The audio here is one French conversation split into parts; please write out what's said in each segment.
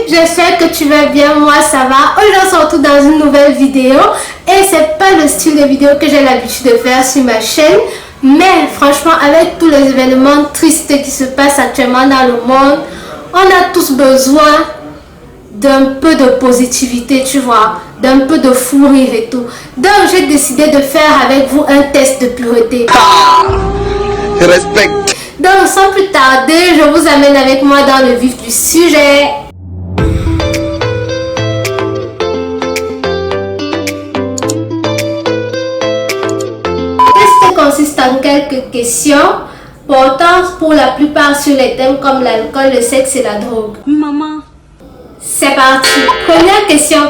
j'espère que tu vas bien, moi ça va. Aujourd'hui on se retrouve dans une nouvelle vidéo et c'est pas le style de vidéo que j'ai l'habitude de faire sur ma chaîne. Mais franchement, avec tous les événements tristes qui se passent actuellement dans le monde, on a tous besoin d'un peu de positivité, tu vois, d'un peu de fou rire et tout. Donc j'ai décidé de faire avec vous un test de pureté. Respect. Donc sans plus tarder, je vous amène avec moi dans le vif du sujet. Le test consiste en quelques questions portant pour la plupart sur les thèmes comme l'alcool, le sexe et la drogue. Maman. C'est parti. Première question.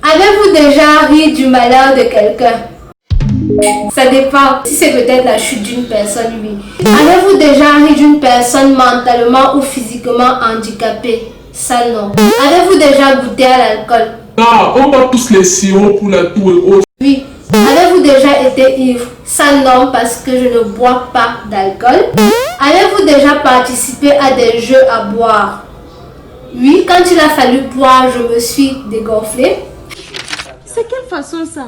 Avez-vous déjà ri du malheur de quelqu'un? Ça dépend. Si c'est peut-être la chute d'une personne, oui. Avez-vous déjà ri d'une personne mentalement ou physiquement handicapée? Ça non. Avez-vous déjà goûté à l'alcool? Ah, on va tous les sirops pour la toux et autres. Oui. Avez-vous déjà été ivre? Ça non, parce que je ne bois pas d'alcool. Avez-vous déjà participé à des jeux à boire? Oui, quand il a fallu boire, je me suis dégonflée. C'est quelle façon ça?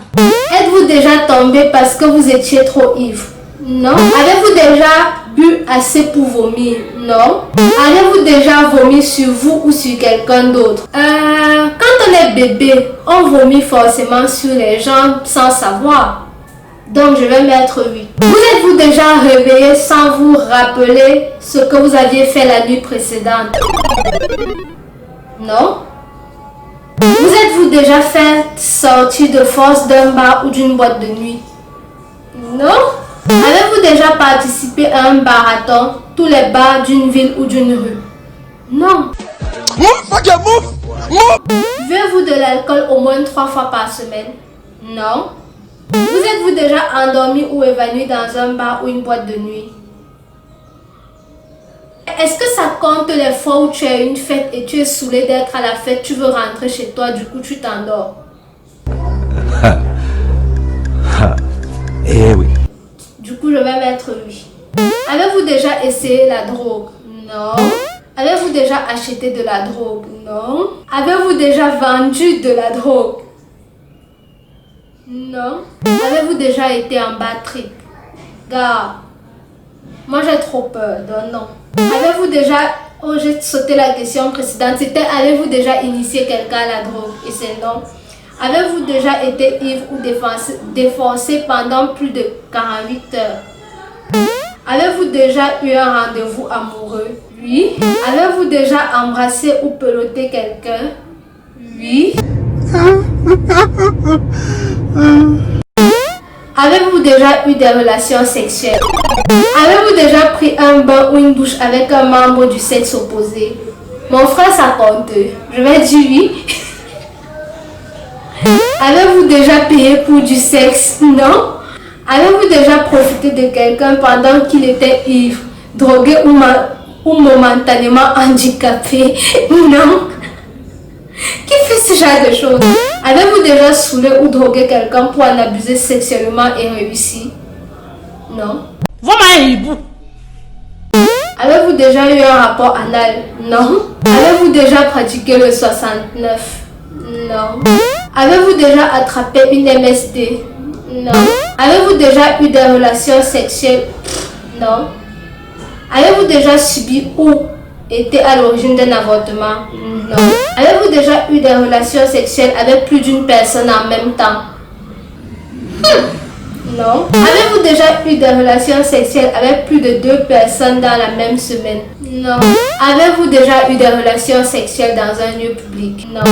Êtes-vous déjà tombé parce que vous étiez trop ivre? Non. Avez-vous déjà bu assez pour vomir? Non. Avez-vous déjà vomi sur vous ou sur quelqu'un d'autre? Quand on est bébé, on vomit forcément sur les gens sans savoir. Donc je vais mettre oui. Vous êtes-vous déjà réveillé sans vous rappeler ce que vous aviez fait la nuit précédente? Non. Vous êtes-vous déjà fait sortir de force d'un bar ou d'une boîte de nuit? Non. Avez-vous déjà participé à un marathon, tous les bars d'une ville ou d'une rue? Non. Buvez-vous de l'alcool au moins 3 fois par semaine? Non. Vous êtes-vous déjà endormi ou évanoui dans un bar ou une boîte de nuit? Est-ce que ça compte les fois où tu as une fête et tu es saoulé d'être à la fête, tu veux rentrer chez toi, du coup tu t'endors? Eh oui. Du coup je vais mettre oui. Avez-vous déjà essayé la drogue? Non. Avez-vous déjà acheté de la drogue? Non. Avez-vous déjà vendu de la drogue? Non. Avez-vous déjà été en bad trip? Gars, moi j'ai trop peur, donc non. Avez-vous déjà... Oh, j'ai sauté la question précédente. C'était avez-vous déjà initié quelqu'un à la drogue? Et c'est non. Avez-vous déjà été ivre ou défoncé pendant plus de 48 heures? Avez-vous déjà eu un rendez-vous amoureux? Oui. Avez-vous déjà embrassé ou peloté quelqu'un? Oui. Avez-vous déjà eu des relations sexuelles? Avez-vous déjà pris un bain ou une douche avec un membre du sexe opposé? Mon frère, ça compte. Je vais dire oui. Avez-vous déjà payé pour du sexe? Non. Avez-vous déjà profité de quelqu'un pendant qu'il était ivre, drogué ou momentanément handicapé? Non. Qui fait ce genre de choses? Avez-vous déjà saoulé ou drogué quelqu'un pour en abuser sexuellement et réussi? Non. Avez-vous déjà eu un rapport anal? Non. Avez-vous déjà pratiqué le 69? Non. Avez-vous déjà attrapé une MST? Non. Avez-vous déjà eu des relations sexuelles? Non. Avez-vous déjà subi ou été à l'origine d'un avortement? Non. Avez-vous déjà eu des relations sexuelles avec plus d'une personne en même temps? Non. Avez-vous déjà eu des relations sexuelles avec plus de 2 personnes dans la même semaine? Non. Avez-vous déjà eu des relations sexuelles dans un lieu public? Non.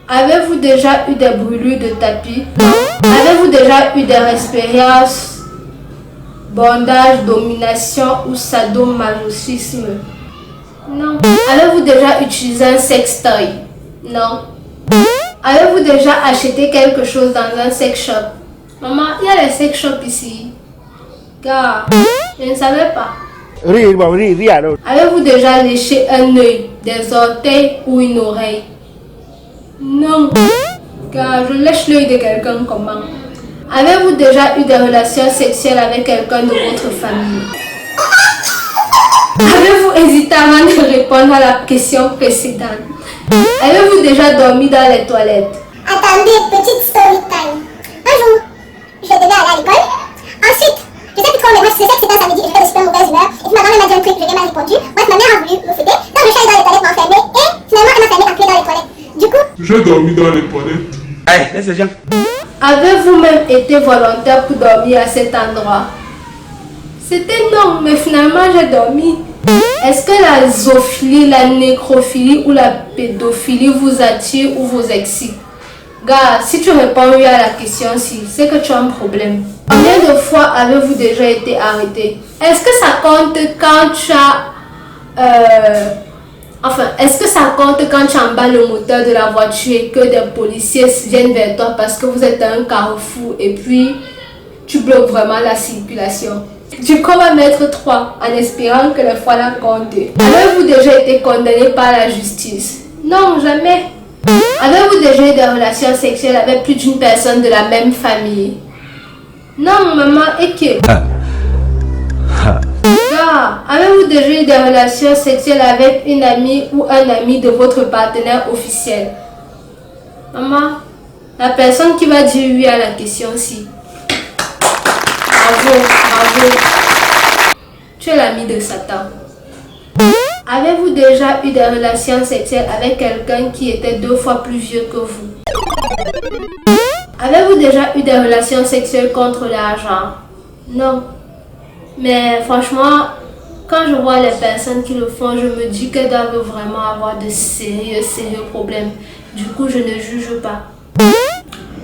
Avez-vous déjà eu des brûlures de tapis? Non. Avez-vous déjà eu des expériences bondage, domination ou sadomasochisme? Non. Avez-vous déjà utilisé un sextoy? Non. Avez-vous déjà acheté quelque chose dans un sex shop? Maman, il y a les sex shops ici. Car, je ne savais pas. Avez-vous déjà léché un œil, des orteils ou une oreille? Non. Car je lèche l'œil de quelqu'un comment? Avez-vous déjà eu des relations sexuelles avec quelqu'un de votre famille? Avez-vous hésité avant de répondre à la question précédente? Avez-vous déjà dormi dans les toilettes? Attendez, petite story time. Un jour, je devais aller à l'école. Ensuite, je sais plus trop, mais moi je sais que c'était un samedi et j'étais de super mauvaise humeur. Et puis ma grand-mère m'a dit un truc, je lui ai mal répondu. Bref, ma mère a voulu me fêter. Donc je suis allée dans les toilettes m'enfermer et finalement elle m'a fermé la clé dans les toilettes. Du coup, J'ai dormi dans les toilettes. Allez, laisse les gens. Avez-vous même été volontaire pour dormir à cet endroit? C'était non, mais finalement j'ai dormi. Est-ce que la zoophilie, la nécrophilie ou la pédophilie vous attire ou vous excite? Gars, si tu réponds oui à la question si, c'est que tu as un problème. Combien de fois avez-vous déjà été arrêté? Est-ce que ça compte quand tu as... est-ce que ça compte quand tu emballes le moteur de la voiture et que des policiers viennent vers toi parce que vous êtes à un carrefour et puis tu bloques vraiment la circulation? Du coup, on va mettre 3 en espérant que les fois là comptent. Avez-vous déjà été condamné par la justice? Non, jamais. Avez-vous déjà eu des relations sexuelles avec plus d'une personne de la même famille? Non, maman, et que? Avez-vous déjà eu des relations sexuelles avec une amie ou un ami de votre partenaire officiel? Maman, la personne qui va dire oui à la question si. Bravo, bravo. Tu es l'ami de Satan. Avez-vous déjà eu des relations sexuelles avec quelqu'un qui était 2 fois plus vieux que vous? Avez-vous déjà eu des relations sexuelles contre l'argent? Non. Mais franchement, quand je vois les personnes qui le font, je me dis qu'elles doivent vraiment avoir de sérieux problèmes. Du coup, je ne juge pas.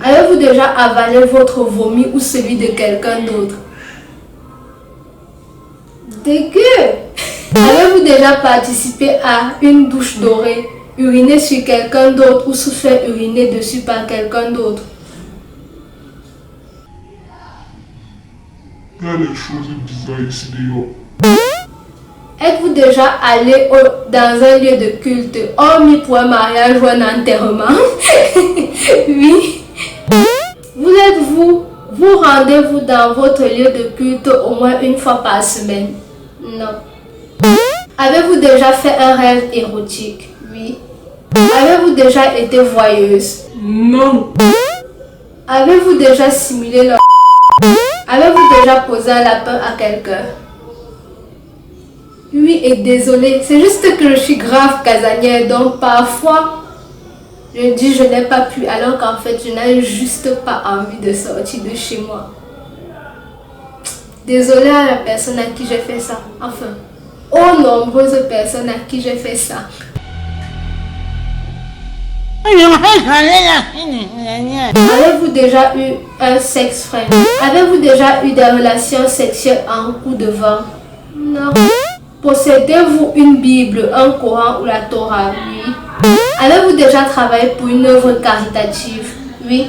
Avez-vous déjà avalé votre vomi ou celui de quelqu'un d'autre? Dégueu! Avez-vous déjà participé à une douche dorée, uriné sur quelqu'un d'autre ou se faire uriner dessus par quelqu'un d'autre? Il y a des choses bizarres ici dehors. Êtes-vous déjà allé dans un lieu de culte, hormis pour un mariage ou un enterrement? Oui. Vous rendez-vous dans votre lieu de culte au moins une fois par semaine? Non. Avez-vous déjà fait un rêve érotique? Oui. Avez-vous déjà été voyeuse? Non. Avez-vous déjà simulé le... Avez-vous déjà posé un lapin à quelqu'un? Oui, et désolé, c'est juste que je suis grave casanière, donc parfois je dis je n'ai pas pu, alors qu'en fait je n'ai juste pas envie de sortir de chez moi. Désolée à la personne à qui j'ai fait ça, enfin, aux nombreuses personnes à qui j'ai fait ça. Avez-vous déjà eu un sex friend? Avez-vous déjà eu des relations sexuelles en coup de vent? Non. Possédez-vous une Bible, un Coran ou la Torah? Oui. Avez-vous déjà travaillé pour une œuvre caritative? Oui.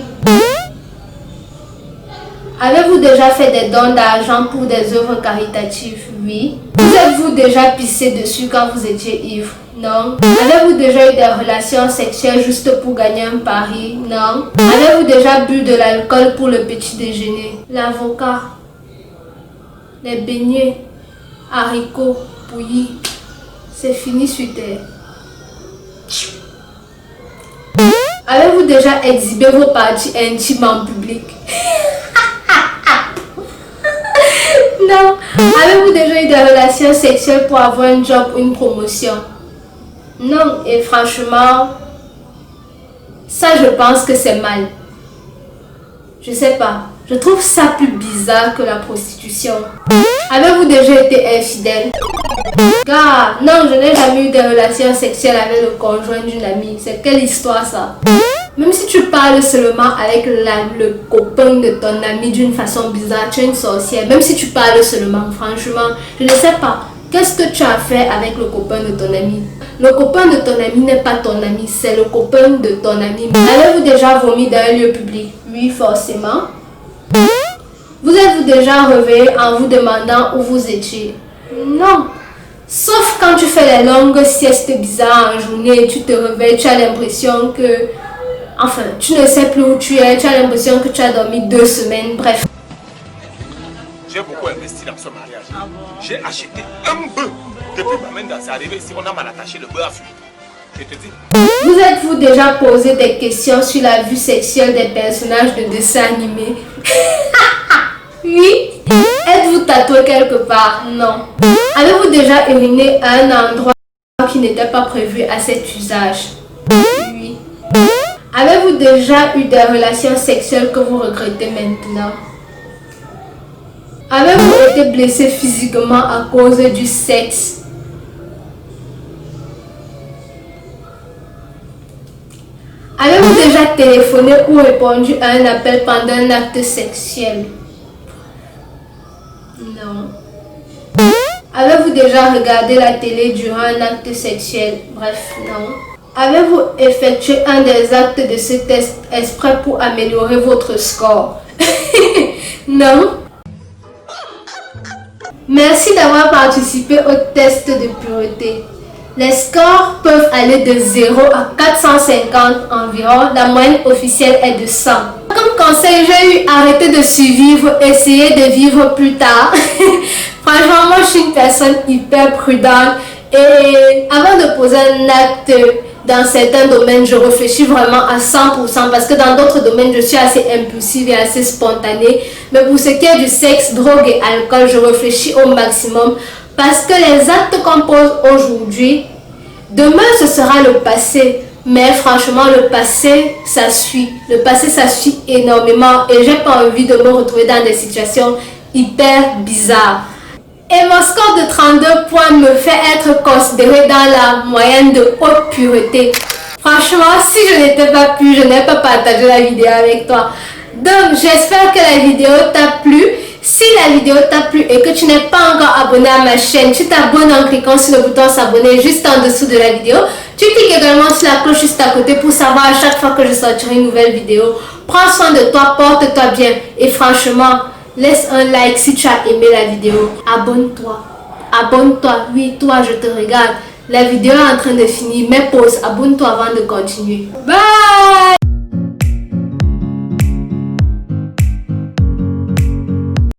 Avez-vous déjà fait des dons d'argent pour des œuvres caritatives? Oui. Vous êtes-vous déjà pissé dessus quand vous étiez ivre? Non. Avez-vous déjà eu des relations sexuelles juste pour gagner un pari? Non. Avez-vous déjà bu de l'alcool pour le petit déjeuner? L'avocat, les beignets, haricots, bouillis, c'est fini sur terre. Avez-vous déjà exhibé vos parties intimes en public? Non. Avez-vous déjà eu des relations sexuelles pour avoir un job ou une promotion? Non. Et franchement, ça je pense que c'est mal. Je sais pas. Je trouve ça plus bizarre que la prostitution. Avez-vous déjà été infidèle? Gars, non, je n'ai jamais eu de relations sexuelles avec le conjoint d'une amie. C'est quelle histoire ça? Même si tu parles seulement avec le copain de ton ami d'une façon bizarre, tu es une sorcière. Même si tu parles seulement, franchement, je ne sais pas. Qu'est-ce que tu as fait avec le copain de ton ami? Le copain de ton ami n'est pas ton ami, c'est le copain de ton ami. Avez-vous déjà vomi dans un lieu public? Oui, forcément. Vous êtes-vous déjà réveillé en vous demandant où vous étiez? Non. Sauf quand tu fais les longues siestes bizarres en journée, tu te réveilles, tu as l'impression que... Enfin, tu ne sais plus où tu es, tu as l'impression que tu as dormi 2 semaines, bref. J'ai beaucoup investi dans ce mariage. J'ai acheté un bœuf. Depuis Bamenda, c'est arrivé ici, on a mal attaché le beurre à fuir. Je te dis. Vous êtes-vous déjà posé des questions sur la vue sexuelle des personnages de dessins animés? Oui. Êtes-vous tatoué quelque part? Non. Avez-vous déjà uriné à un endroit qui n'était pas prévu à cet usage? Oui. Avez-vous déjà eu des relations sexuelles que vous regrettez maintenant? Avez-vous été blessé physiquement à cause du sexe? Avez-vous déjà téléphoné ou répondu à un appel pendant un acte sexuel? Non. Avez-vous déjà regardé la télé durant un acte sexuel? Bref, non. Avez-vous effectué un des actes de ce test exprès pour améliorer votre score? Non. Merci d'avoir participé au test de pureté. Les scores peuvent aller de 0 à 450 environ. La moyenne officielle est de 100. Comme conseil, j'ai eu arrêter de survivre, essayer de vivre plus tard. Franchement, moi je suis une personne hyper prudente et avant de poser un acte dans certains domaines, je réfléchis vraiment à 100% parce que dans d'autres domaines, je suis assez impulsive et assez spontanée. Mais pour ce qui est du sexe, drogue et alcool, je réfléchis au maximum parce que les actes qu'on pose aujourd'hui, demain ce sera le passé. Mais franchement, le passé, ça suit. Le passé, ça suit énormément et j'ai pas envie de me retrouver dans des situations hyper bizarres. Et mon score de 32 points me fait être considéré dans la moyenne de haute pureté. Franchement, si je n'étais pas pu, je n'ai pas partagé la vidéo avec toi. Donc, j'espère que la vidéo t'a plu. Si la vidéo t'a plu et que tu n'es pas encore abonné à ma chaîne, tu t'abonnes en cliquant sur le bouton s'abonner juste en dessous de la vidéo. Tu cliques également sur la cloche juste à côté pour savoir à chaque fois que je sortirai une nouvelle vidéo. Prends soin de toi, porte-toi bien et franchement, laisse un like si tu as aimé la vidéo. Abonne-toi. Abonne-toi. Oui, toi, je te regarde. La vidéo est en train de finir. Mais pause. Abonne-toi avant de continuer. Bye!